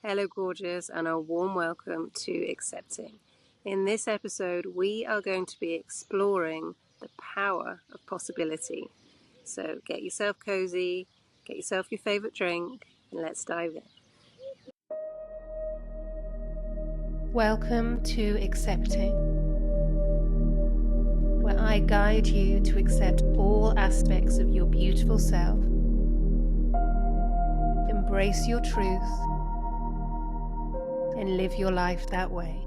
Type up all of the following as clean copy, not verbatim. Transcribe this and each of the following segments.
Hello, gorgeous, and a warm welcome to Accepting. In this episode, we are going to be exploring the power of possibility. So get yourself cozy, get yourself your favorite drink, and let's dive in. Welcome to Accepting, where I guide you to accept all aspects of your beautiful self, embrace your truth, and live your life that way.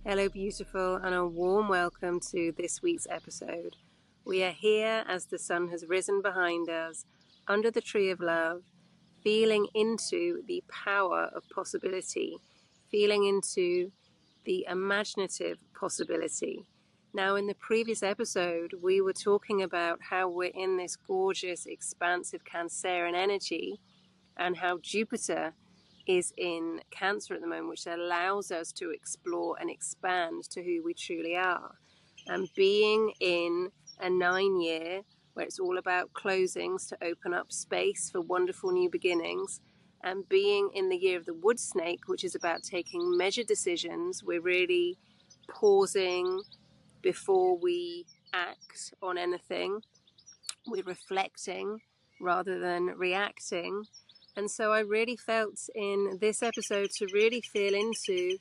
Hello, beautiful, and a warm welcome to this week's episode. We are here as the sun has risen behind us, under the tree of love, feeling into the power of possibility, feeling into the imaginative possibility. Now, in the previous episode, we were talking about how we're in this gorgeous, expansive Cancerian energy and how Jupiter is in Cancer at the moment, which allows us to explore and expand to who we truly are. And being in a 9-year where it's all about closings to open up space for wonderful new beginnings, and being in the year of the wood snake, which is about taking measured decisions, we're really pausing before we act on anything. We're reflecting rather than reacting. And so I really felt in this episode to really feel into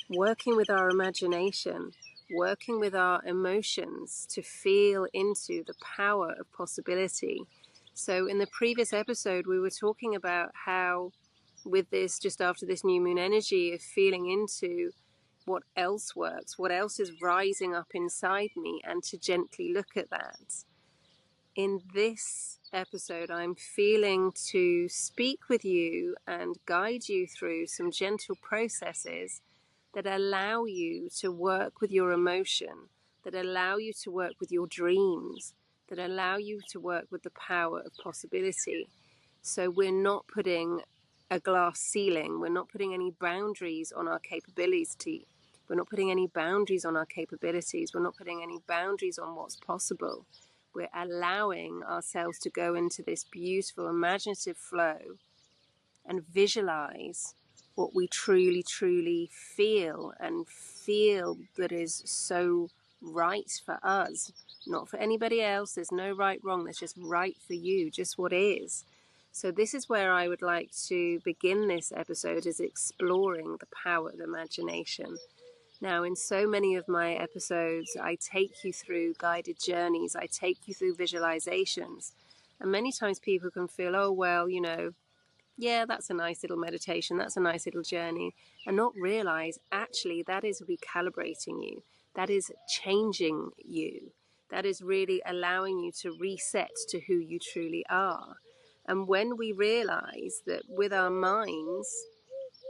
working with our imagination, working with our emotions to feel into the power of possibility. So in the previous episode, we were talking about how with this, just after this new moon energy of feeling into what else works, what else is rising up inside me, and to gently look at that. In this episode, I'm feeling to speak with you and guide you through some gentle processes that allow you to work with your emotion, that allow you to work with your dreams, that allow you to work with the power of possibility. So we're not putting a glass ceiling, we're not putting any boundaries on our capability. We're not putting any boundaries on our capabilities. We're not putting any boundaries on what's possible. We're allowing ourselves to go into this beautiful imaginative flow and visualize what we truly, truly feel, and feel that is so right for us, not for anybody else. There's no right, wrong. There's just right for you, just what is. So this is where I would like to begin this episode, is exploring the power of imagination. Now, in so many of my episodes, I take you through guided journeys, I take you through visualizations. And many times people can feel, oh, well, yeah, that's a nice little meditation, that's a nice little journey, and not realize actually that is recalibrating you, that is changing you, that is really allowing you to reset to who you truly are. And when we realize that with our minds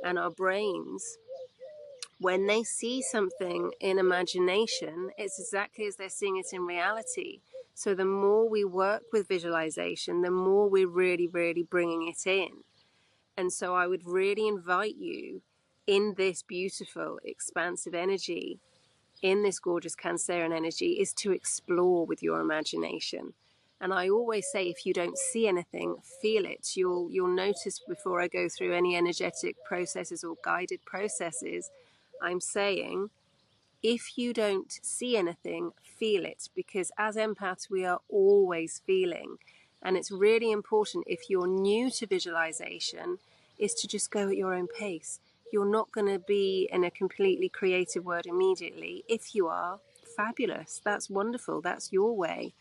and our brains, when they see something in imagination, it's exactly as they're seeing it in reality. So the more we work with visualization, the more we're really, really bringing it in. And so I would really invite you in this beautiful, expansive energy, in this gorgeous Cancerian energy, is to explore with your imagination. And I always say, if you don't see anything, feel it. You'll notice before I go through any energetic processes or guided processes, I'm saying, if you don't see anything, feel it, because as empaths, we are always feeling. And it's really important, if you're new to visualization, is to just go at your own pace. You're not going to be in a completely creative word immediately. If you are, fabulous. That's wonderful. That's your way.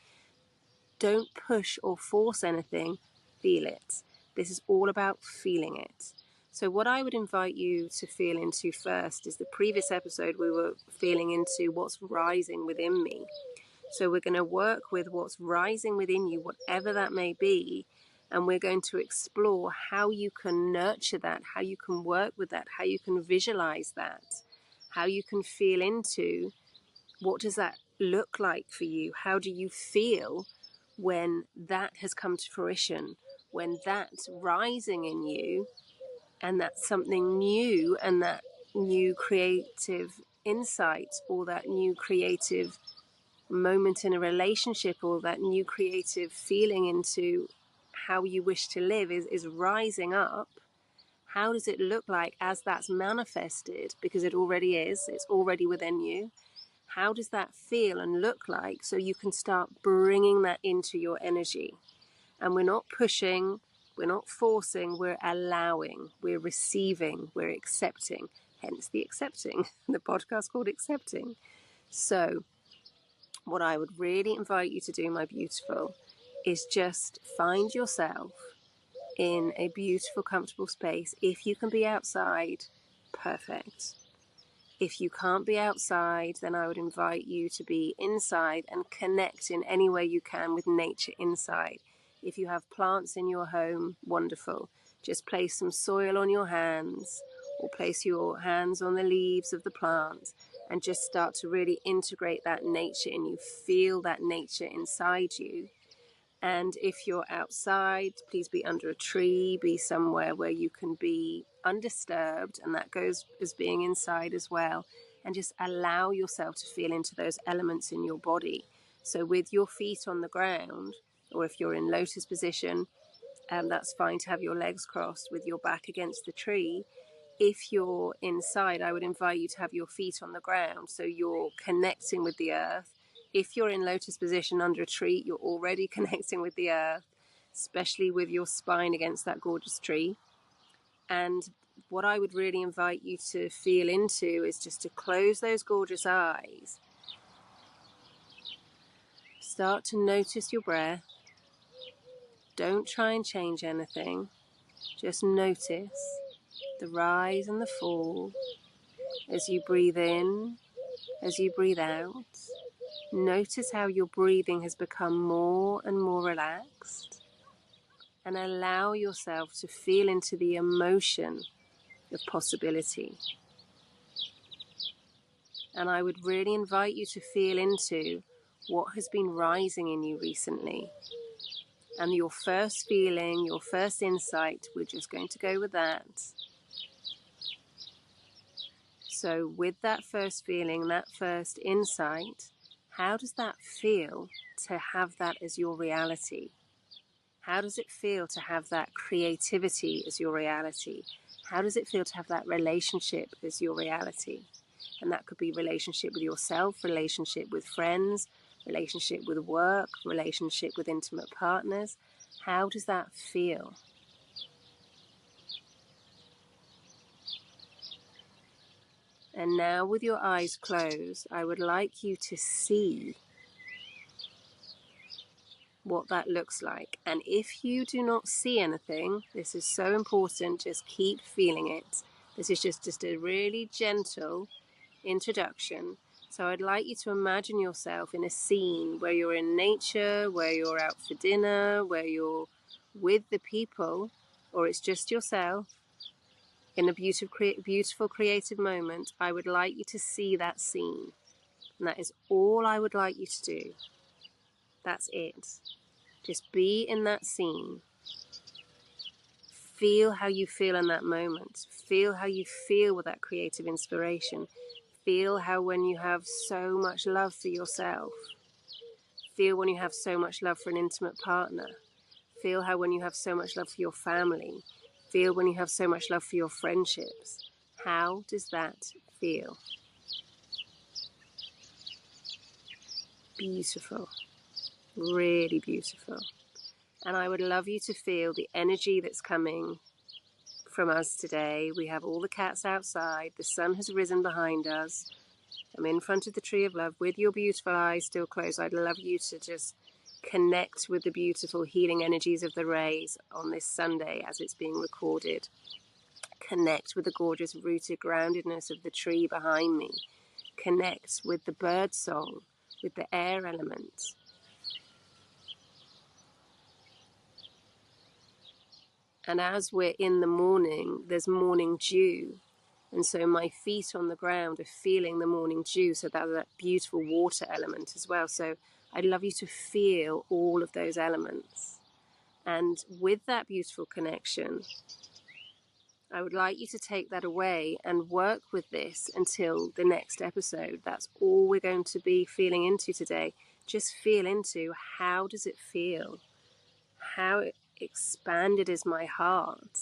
Don't push or force anything. Feel it. This is all about feeling it. So what I would invite you to feel into first is the previous episode we were feeling into what's rising within me. So we're going to work with what's rising within you, whatever that may be, and we're going to explore how you can nurture that, how you can work with that, how you can visualize that, how you can feel into what does that look like for you, how do you feel when that has come to fruition, when that's rising in you, and that's something new, and that new creative insight or that new creative moment in a relationship, or that new creative feeling into how you wish to live is rising up, how does it look like as that's manifested? Because it already is, it's already within you. How does that feel and look like, so you can start bringing that into your energy? And we're not pushing, we're not forcing, we're allowing, we're receiving, we're accepting. Hence the accepting, the podcast called Accepting. So what I would really invite you to do, my beautiful, is just find yourself in a beautiful, comfortable space. If you can be outside, perfect. If you can't be outside, then I would invite you to be inside and connect in any way you can with nature inside. If you have plants in your home, wonderful. Just place some soil on your hands, or place your hands on the leaves of the plant, and just start to really integrate that nature in you. Feel that nature inside you. And if you're outside, please be under a tree, be somewhere where you can be undisturbed, and that goes as being inside as well. And just allow yourself to feel into those elements in your body. So with your feet on the ground, or if you're in lotus position, that's fine to have your legs crossed with your back against the tree. If you're inside, I would invite you to have your feet on the ground, so you're connecting with the earth. If you're in lotus position under a tree, you're already connecting with the earth, especially with your spine against that gorgeous tree. And what I would really invite you to feel into is just to close those gorgeous eyes. Start to notice your breath. Don't try and change anything. Just notice the rise and the fall as you breathe in, as you breathe out. Notice how your breathing has become more and more relaxed, and allow yourself to feel into the emotion of possibility. And I would really invite you to feel into what has been rising in you recently. And your first feeling, your first insight, we're just going to go with that. So with that first feeling, that first insight, how does that feel to have that as your reality? How does it feel to have that creativity as your reality? How does it feel to have that relationship as your reality? And that could be relationship with yourself, relationship with friends, relationship with work, relationship with intimate partners. How does that feel? And now with your eyes closed, I would like you to see what that looks like. And if you do not see anything, this is so important, just keep feeling it. This is just a really gentle introduction. So I'd like you to imagine yourself in a scene where you're in nature, where you're out for dinner, where you're with the people, or it's just yourself in a beautiful creative moment. I would like you to see that scene. And that is all I would like you to do. That's it. Just be in that scene. Feel how you feel in that moment. Feel how you feel with that creative inspiration. Feel how when you have so much love for yourself. Feel when you have so much love for an intimate partner. Feel how when you have so much love for your family. Feel when you have so much love for your friendships. How does that feel? Beautiful. Really beautiful. And I would love you to feel the energy that's coming from us today. We have all the cats outside. The sun has risen behind us. I'm in front of the tree of love with your beautiful eyes still closed. I'd love you to just connect with the beautiful healing energies of the rays on this Sunday as it's being recorded. Connect with the gorgeous rooted groundedness of the tree behind me. Connect with the bird song, with the air element. And as we're in the morning, there's morning dew. And so my feet on the ground are feeling the morning dew. So that's that beautiful water element as well. So I'd love you to feel all of those elements. And with that beautiful connection, I would like you to take that away and work with this until the next episode. That's all we're going to be feeling into today. Just feel into, how does it feel? How expanded is my heart?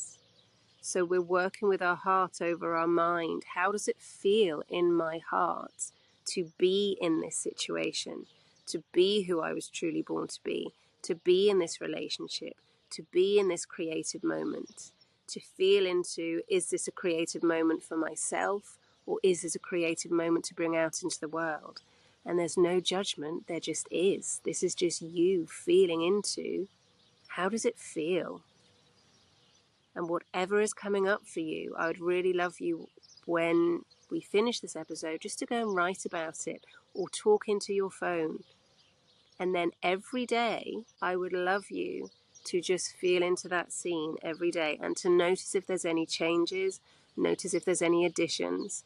So we're working with our heart over our mind. How does it feel in my heart to be in this situation, to be who I was truly born to be in this relationship, to be in this creative moment, to feel into, is this a creative moment for myself, or is this a creative moment to bring out into the world? And there's no judgment, there just is. This is just you feeling into, how does it feel? And whatever is coming up for you, I would really love you, when we finish this episode, just to go and write about it or talk into your phone. And then every day, I would love you to just feel into that scene every day and to notice if there's any changes, notice if there's any additions,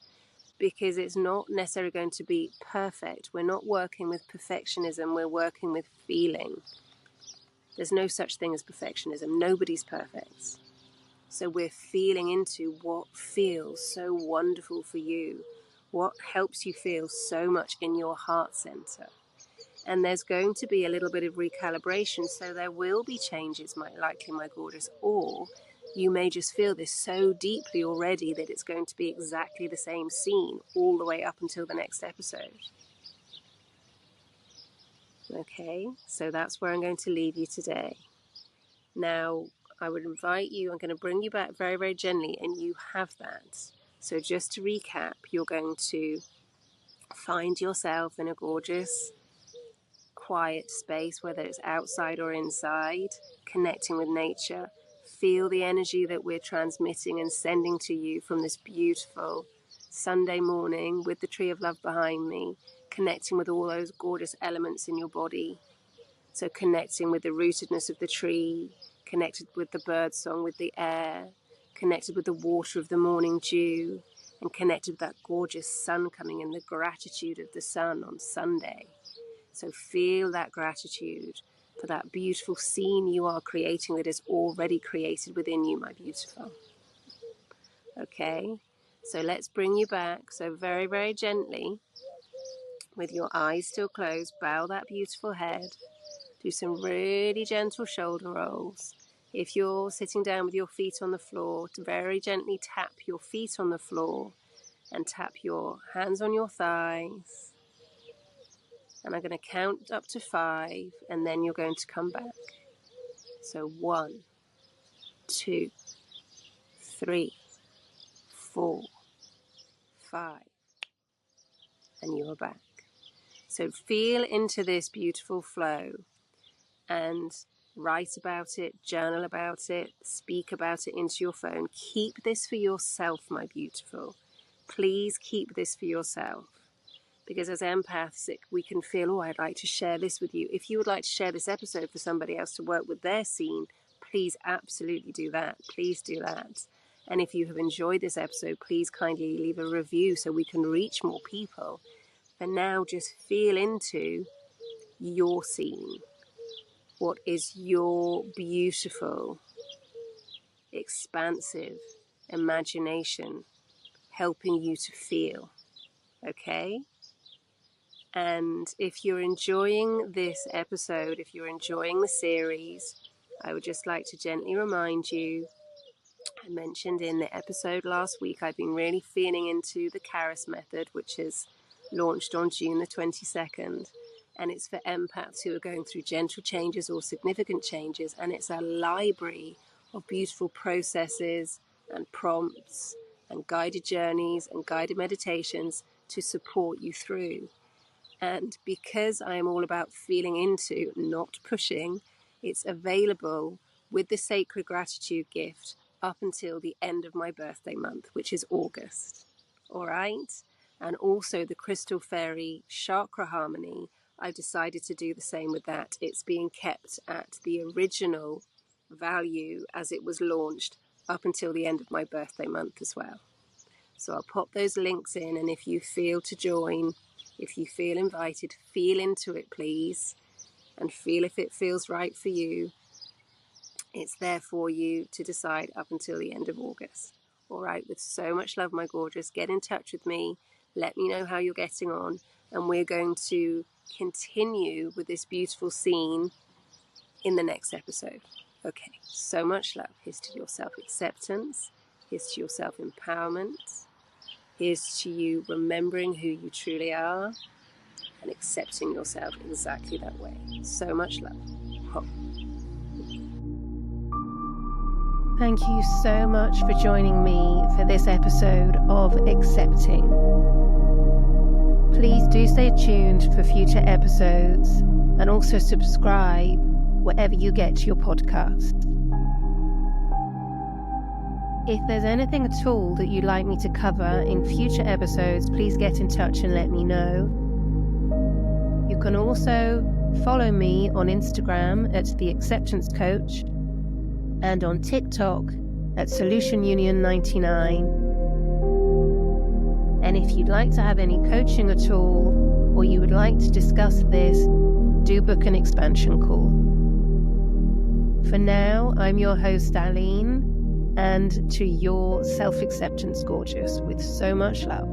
because it's not necessarily going to be perfect. We're not working with perfectionism, we're working with feeling. There's no such thing as perfectionism. Nobody's perfect. So we're feeling into what feels so wonderful for you, what helps you feel so much in your heart center. And there's going to be a little bit of recalibration, so there will be changes, likely, my gorgeous, or you may just feel this so deeply already that it's going to be exactly the same scene all the way up until the next episode. Okay, so that's where I'm going to leave you today. Now, I would invite you, I'm going to bring you back very, very gently, and you have that. So just to recap, you're going to find yourself in a gorgeous, quiet space, whether it's outside or inside, connecting with nature. Feel the energy that we're transmitting and sending to you from this beautiful Sunday morning with the tree of love behind me, connecting with all those gorgeous elements in your body. So connecting with the rootedness of the tree, connected with the bird song, with the air, connected with the water of the morning dew, and connected with that gorgeous sun coming in, the gratitude of the sun on Sunday. So feel that gratitude for that beautiful scene you are creating that is already created within you, my beautiful. Okay, so let's bring you back. So very, very gently, with your eyes still closed, bow that beautiful head. Do some really gentle shoulder rolls. If you're sitting down with your feet on the floor, to very gently tap your feet on the floor and tap your hands on your thighs. And I'm going to count up to 5, and then you're going to come back. So 1, 2, 3, 4, 5, and you are back. So feel into this beautiful flow and write about it, journal about it, speak about it into your phone. Keep this for yourself, my beautiful. Please keep this for yourself. Because as empaths, we can feel, oh, I'd like to share this with you. If you would like to share this episode for somebody else to work with their scene, please absolutely do that. Please do that. And if you have enjoyed this episode, please kindly leave a review so we can reach more people. For now, just feel into your scene. What is your beautiful, expansive imagination helping you to feel? Okay? And if you're enjoying this episode, if you're enjoying the series, I would just like to gently remind you, I mentioned in the episode last week, I've been really feeling into the Karis method, which is launched on June the 22nd. And it's for empaths who are going through gentle changes or significant changes. And it's a library of beautiful processes and prompts and guided journeys and guided meditations to support you through. And because I am all about feeling into, not pushing, it's available with the Sacred Gratitude gift up until the end of my birthday month, which is August. All right? And also the Crystal Fairy Chakra Harmony, I've decided to do the same with that. It's being kept at the original value as it was launched up until the end of my birthday month as well. So I'll pop those links in, and if you feel to join, if you feel invited, feel into it, please, and feel if it feels right for you. It's there for you to decide up until the end of August. All right, with so much love, my gorgeous. Get in touch with me. Let me know how you're getting on. And we're going to continue with this beautiful scene in the next episode. Okay, so much love. Here's to your self-acceptance. Here's to your self-empowerment. Here's to you remembering who you truly are and accepting yourself exactly that way. So much love. Thank you so much for joining me for this episode of Accepting. Please do stay tuned for future episodes and also subscribe wherever you get your podcasts. If there's anything at all that you'd like me to cover in future episodes, please get in touch and let me know. You can also follow me on Instagram at The Acceptance Coach and on TikTok at Solution Union 99. And if you'd like to have any coaching at all, or you would like to discuss this, do book an expansion call. For now, I'm your host, Aline, and to your self-acceptance, gorgeous, with so much love.